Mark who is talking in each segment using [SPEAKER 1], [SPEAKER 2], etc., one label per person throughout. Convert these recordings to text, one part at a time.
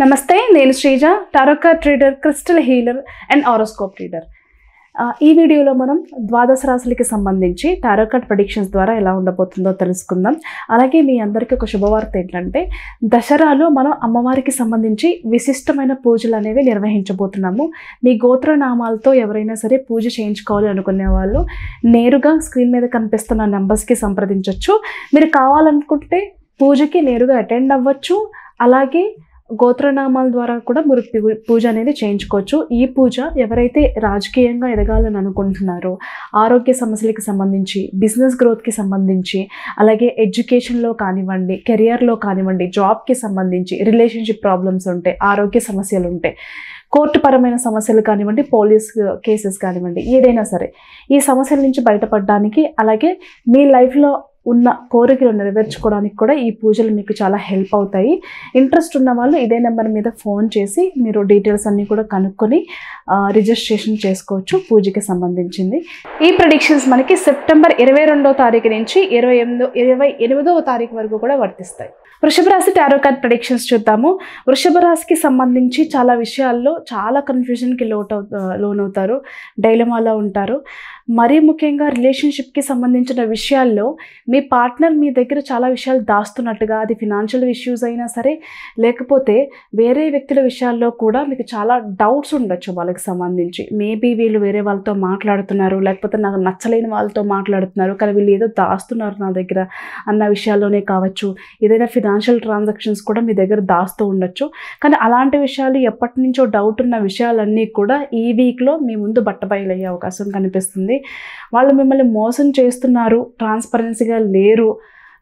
[SPEAKER 1] నమస్తే, నేను Sreeja, tarot card reader, crystal healer and horoscope reader. ఈ వీడియోలో మనం ద్వాదశ రాశులకి సంబంధించి టారో కార్డ్ ప్రెడిక్షన్స్ ద్వారా ఎలా ఉండబోతుందో తెలుసుకుందాం. అలాగే మీ అందరికీ ఒక శుభవార్త ఏంటంటే, దసరాలో మనం అమ్మవారికి సంబంధించి విశిష్టమైన పూజలు అనేవి నిర్వహించబోతున్నాము. మీ గోత్రనామాలతో ఎవరైనా సరే పూజ చేయించుకోవాలి అనుకునే వాళ్ళు నేరుగా స్క్రీన్ మీద కనిపిస్తున్న నెంబర్స్కి సంప్రదించవచ్చు. మీరు కావాలనుకుంటే పూజకి నేరుగా అటెండ్ అవ్వచ్చు. అలాగే గోత్రనామాల ద్వారా కూడా మీరు పూజ అనేది చేయించుకోవచ్చు. ఈ పూజ ఎవరైతే రాజకీయంగా ఎదగాలని అనుకుంటున్నారో, ఆరోగ్య సమస్యలకి సంబంధించి, బిజినెస్ గ్రోత్కి సంబంధించి, అలాగే ఎడ్యుకేషన్లో కానివ్వండి, కెరియర్లో కానివ్వండి, జాబ్కి సంబంధించి, రిలేషన్షిప్ ప్రాబ్లమ్స్ ఉంటే, ఆరోగ్య సమస్యలు ఉంటే, కోర్టు పరమైన సమస్యలు కానివ్వండి, పోలీస్ కేసెస్ కానివ్వండి, ఏదైనా సరే ఈ సమస్యల నుంచి బయటపడడానికి, అలాగే మీ లైఫ్లో ఉన్న కోరికలు నెరవేర్చుకోవడానికి కూడా ఈ పూజలు మీకు చాలా హెల్ప్ అవుతాయి. ఇంట్రెస్ట్ ఉన్న వాళ్ళు ఇదే నెంబర్ మీద ఫోన్ చేసి మీరు డీటెయిల్స్ అన్నీ కూడా కనుక్కొని రిజిస్ట్రేషన్ చేసుకోవచ్చు పూజకి సంబంధించింది. ఈ ప్రెడిక్షన్స్ మనకి సెప్టెంబర్ 22వ తారీఖు నుంచి 28వ తారీఖు వరకు కూడా వర్తిస్తాయి. వృషభ రాశి టారో కార్డ్ ప్రెడిక్షన్స్ చూద్దాము. వృషభ రాశికి సంబంధించి చాలా విషయాల్లో చాలా కన్ఫ్యూజన్కి లోనవుతారు, డైలమాలో ఉంటారు. మరీ ముఖ్యంగా రిలేషన్షిప్కి సంబంధించిన విషయాల్లో మీ పార్ట్నర్ మీ దగ్గర చాలా విషయాలు దాస్తున్నట్టుగా, అది ఫినాన్షియల్ ఇష్యూస్ అయినా సరే, లేకపోతే వేరే వ్యక్తుల విషయాల్లో కూడా మీకు చాలా డౌట్స్ ఉండొచ్చు వాళ్ళకి సంబంధించి. మేబీ వీళ్ళు వేరే వాళ్ళతో మాట్లాడుతున్నారు, లేకపోతే నాకు నచ్చలేని వాళ్ళతో మాట్లాడుతున్నారు, కానీ వీళ్ళు ఏదో దాస్తున్నారు నా దగ్గర అన్న విషయాల్లోనే కావచ్చు. ఏదైనా ఫినాన్షియల్ ట్రాన్సాక్షన్స్ కూడా మీ దగ్గర దాస్తూ ఉండొచ్చు. కానీ అలాంటి విషయాలు ఎప్పటి నుంచో డౌట్ ఉన్న విషయాలన్నీ కూడా ఈ వీక్లో మీ ముందు బట్టబయలయ్యే అవకాశం కనిపిస్తుంది. వాళ్ళు మిమ్మల్ని మోసం చేస్తున్నారు, ట్రాన్స్పరెన్సీగా లేరు,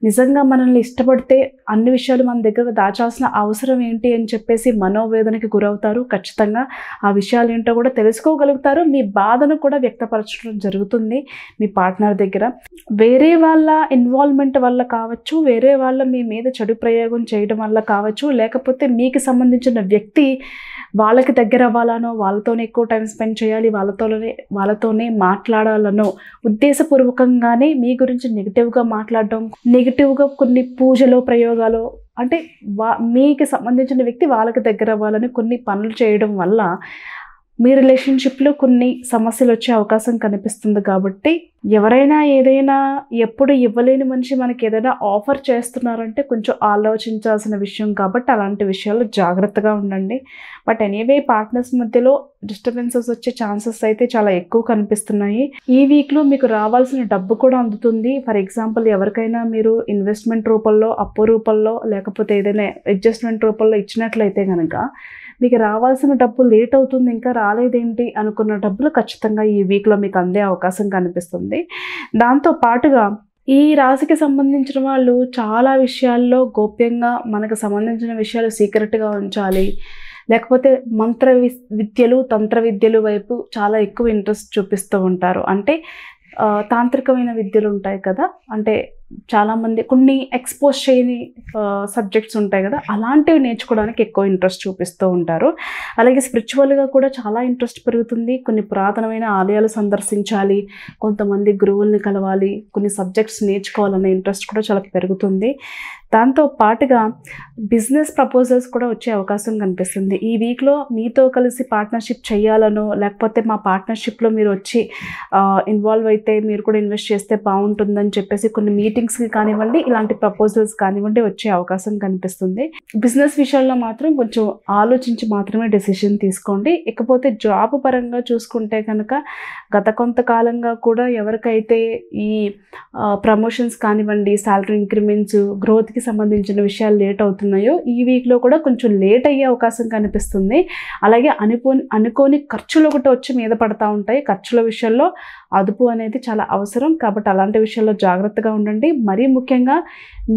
[SPEAKER 1] నిజంగా మనల్ని ఇష్టపడితే అన్ని విషయాలు మన దగ్గర దాచాల్సిన అవసరం ఏంటి అని చెప్పేసి మనోవేదనకి గురవుతారు. ఖచ్చితంగా ఆ విషయాలు ఏంటో కూడా తెలుసుకోగలుగుతారు. మీ బాధను కూడా వ్యక్తపరచడం జరుగుతుంది మీ పార్ట్నర్ దగ్గర. వేరే వాళ్ళ ఇన్వాల్వ్మెంట్ వల్ల కావచ్చు, వేరే వాళ్ళ మీ మీద చెడు ప్రయోగం చేయడం వల్ల కావచ్చు, లేకపోతే మీకు సంబంధించిన వ్యక్తి వాళ్ళకి దగ్గర అవ్వాలనో, వాళ్ళతోనే ఎక్కువ టైం స్పెండ్ చేయాలి, వాళ్ళతోనే మాట్లాడాలనో ఉద్దేశపూర్వకంగానే మీ గురించి నెగిటివ్గా మాట్లాడడం, నెగిటివ్గా కొన్ని పూజలో ప్రయోగాలు, అంటే మీకు సంబంధించిన వ్యక్తి వాళ్ళకి దగ్గర అవ్వాలని కొన్ని పనులు చేయడం వల్ల మీ రిలేషన్షిప్లో కొన్ని సమస్యలు వచ్చే అవకాశం కనిపిస్తుంది. కాబట్టి ఎవరైనా ఏదైనా ఎప్పుడు ఇవ్వలేని మనిషి మనకి ఏదైనా ఆఫర్ చేస్తున్నారంటే కొంచెం ఆలోచించాల్సిన విషయం. కాబట్టి అలాంటి విషయాల్లో జాగ్రత్తగా ఉండండి. బట్ ఎనీవే పార్ట్నర్స్ మధ్యలో డిస్టర్బెన్సెస్ వచ్చే ఛాన్సెస్ అయితే చాలా ఎక్కువ కనిపిస్తున్నాయి. ఈ వీక్లో మీకు రావాల్సిన డబ్బు కూడా అందుతుంది. ఫర్ ఎగ్జాంపుల్, ఎవరికైనా మీరు ఇన్వెస్ట్మెంట్ రూపంలో, అప్పు రూపంలో, లేకపోతే ఏదైనా అడ్జస్ట్మెంట్ రూపంలో ఇచ్చినట్లయితే కనుక మీకు రావాల్సిన డబ్బు లేట్ అవుతుంది, ఇంకా రాలేదేంటి అనుకున్న డబ్బులు ఖచ్చితంగా ఈ వీక్లో మీకు అందే అవకాశం కనిపిస్తుంది. దాంతో పాటుగా ఈ రాశికి సంబంధించిన వాళ్ళు చాలా విషయాల్లో గోప్యంగా మనకు సంబంధించిన విషయాలు సీక్రెట్గా ఉంచాలి, లేకపోతే మంత్ర విద్యలు, తంత్ర విద్యలు వైపు చాలా ఎక్కువ ఇంట్రెస్ట్ చూపిస్తూ ఉంటారు. అంటే తాంత్రికమైన విద్యలు ఉంటాయి కదా, అంటే చాలామంది కొన్ని ఎక్స్పోజ్ చేయని సబ్జెక్ట్స్ ఉంటాయి కదా, అలాంటివి నేర్చుకోవడానికి ఎక్కువ ఇంట్రెస్ట్ చూపిస్తూ ఉంటారు. అలాగే స్పిరిచువల్గా కూడా చాలా ఇంట్రెస్ట్ పెరుగుతుంది. కొన్ని పురాతనమైన ఆలయాలు సందర్శించాలి, కొంతమంది గురువుల్ని కలవాలి, కొన్ని సబ్జెక్ట్స్ నేర్చుకోవాలనే ఇంట్రెస్ట్ కూడా చాలా పెరుగుతుంది. దాంతో పాటుగా బిజినెస్ ప్రపోజల్స్ కూడా వచ్చే అవకాశం కనిపిస్తుంది. ఈ వీక్లో మీతో కలిసి పార్ట్నర్షిప్ చేయాలనో, లేకపోతే మా పార్ట్నర్షిప్లో మీరు వచ్చి ఇన్వాల్వ్ అయితే మీరు కూడా ఇన్వెస్ట్ చేస్తే బాగుంటుందని చెప్పేసి కొన్ని మీటింగ్స్కి కానివ్వండి, ఇలాంటి ప్రపోజల్స్ కానివ్వండి వచ్చే అవకాశం కనిపిస్తుంది. బిజినెస్ విషయాల్లో మాత్రం కొంచెం ఆలోచించి మాత్రమే డెసిషన్ తీసుకోండి. ఇకపోతే జాబ్ పరంగా చూసుకుంటే కనుక గత కొంతకాలంగా కూడా ఎవరికైతే ఈ ప్రమోషన్స్ కానివ్వండి, శాలరీ ఇంక్రిమెంట్స్, గ్రోత్కి సంబంధించిన విషయాలు లేట్ అవుతున్నాయో ఈ వీక్లో కూడా కొంచెం లేట్ అయ్యే అవకాశం కనిపిస్తుంది. అలాగే అనుకోని ఖర్చులు ఒకటి వచ్చి మీద పడతా ఉంటాయి. ఖర్చుల విషయంలో అదుపు అనేది చాలా అవసరం. కాబట్టి అలాంటి విషయాల్లో జాగ్రత్తగా ఉండండి. మరీ ముఖ్యంగా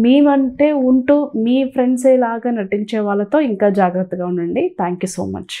[SPEAKER 1] మీ వంటే ఉంటూ మీ ఫ్రెండ్స్ లాగా నటించే వాళ్ళతో ఇంకా జాగ్రత్తగా ఉండండి. Thank you so much.